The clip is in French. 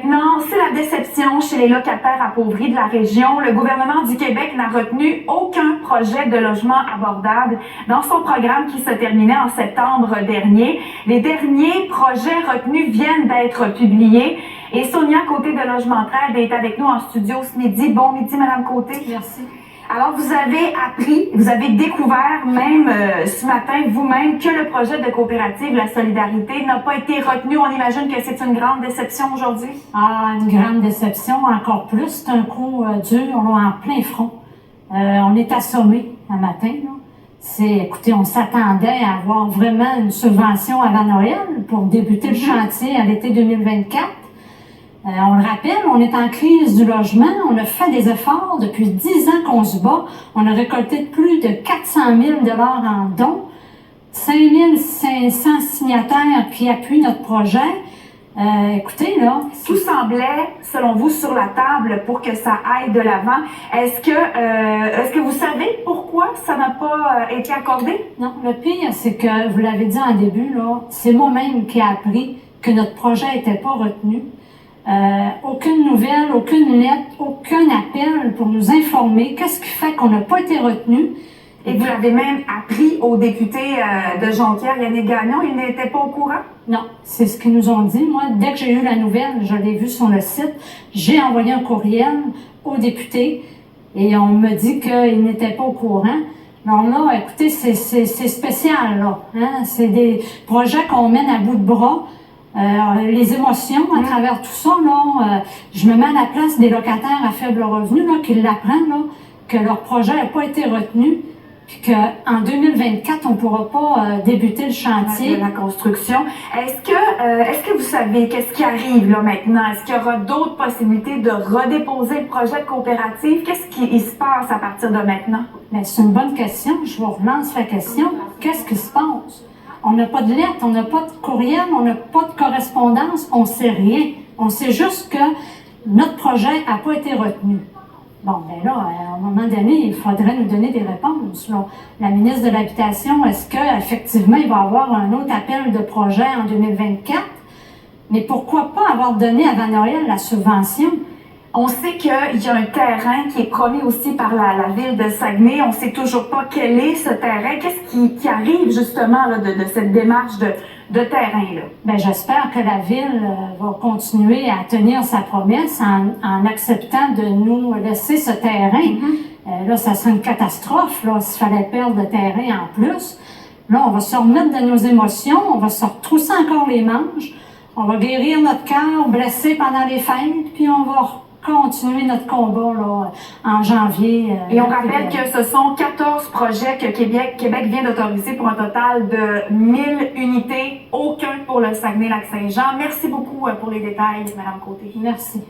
Maintenant, c'est la déception chez les locataires appauvris de la région. Le gouvernement du Québec n'a retenu aucun projet de logement abordable dans son programme qui se terminait en septembre dernier. Les derniers projets retenus viennent d'être publiés. Et Sonia Côté de Logement Trade est avec nous en studio ce midi. Bon midi, Madame Côté. Merci. Alors, vous avez appris, vous avez découvert même ce matin vous-même que le projet de coopérative La Solidarité n'a pas été retenu. On imagine que c'est une grande déception aujourd'hui? Ah, une grande déception, encore plus. C'est un coup dur, en plein front. On est assommés un matin. Écoutez, on s'attendait à avoir vraiment une subvention avant Noël pour débuter le chantier à l'été 2024. On le rappelle, on est en crise du logement. On a fait des efforts depuis 10 ans qu'on se bat. On a récolté plus de 400 000 $ en dons, 5 500 signataires qui appuient notre projet. Écoutez, là... Tout semblait, selon vous, sur la table pour que ça aille de l'avant. Est-ce que vous savez pourquoi ça n'a pas été accordé? Non, le pire, c'est que, vous l'avez dit en début, là, c'est moi-même qui ai appris que notre projet n'était pas retenu. Aucune nouvelle, aucune lettre, aucun appel pour nous informer qu'est-ce qui fait qu'on n'a pas été retenu. Et vous l'avez même appris au député de Jonquière, Yannick Gagnon, il n'était pas au courant? Non, c'est ce qu'ils nous ont dit. Moi, dès que j'ai eu la nouvelle, je l'ai vue sur le site, j'ai envoyé un courriel au député et on me dit qu'il n'était pas au courant. Alors là, écoutez, c'est spécial, là. Hein? C'est des projets qu'on mène à bout de bras. Les émotions à travers tout ça, là, je me mets à la place des locataires à faible revenu là, qui l'apprennent, là, que leur projet n'a pas été retenu, puis qu'en 2024, on ne pourra pas débuter le chantier. De la construction. Est-ce que vous savez qu'est-ce qui arrive là maintenant? Est-ce qu'il y aura d'autres possibilités de redéposer le projet de coopérative? Qu'est-ce qui se passe à partir de maintenant? Bien, c'est une bonne question. Je vous relance la question. Qu'est-ce qui se passe? On n'a pas de lettre, on n'a pas de courriel, on n'a pas de correspondance, on ne sait rien. On sait juste que notre projet n'a pas été retenu. Bon, ben là, à un moment donné, il faudrait nous donner des réponses. Là. La ministre de l'Habitation, est-ce qu'effectivement, il va y avoir un autre appel de projet en 2024? Mais pourquoi pas avoir donné avant Noël la subvention? On sait qu'il y a un terrain qui est promis aussi par la ville de Saguenay. On ne sait toujours pas quel est ce terrain. Qu'est-ce qui arrive justement là, de cette démarche de terrain-là? Bien, j'espère que la ville va continuer à tenir sa promesse en acceptant de nous laisser ce terrain. Là, ça serait une catastrophe là, s'il fallait perdre le terrain en plus. Là, on va se remettre de nos émotions, on va se retrousser encore les manches, on va guérir notre cœur blessé pendant les fêtes, puis on va continuer notre combat là, en janvier. Et on rappelle que ce sont 14 projets que Québec vient d'autoriser pour un total de 1000 unités, aucun pour le Saguenay-Lac-Saint-Jean. Merci beaucoup pour les détails, Mme Côté. Merci.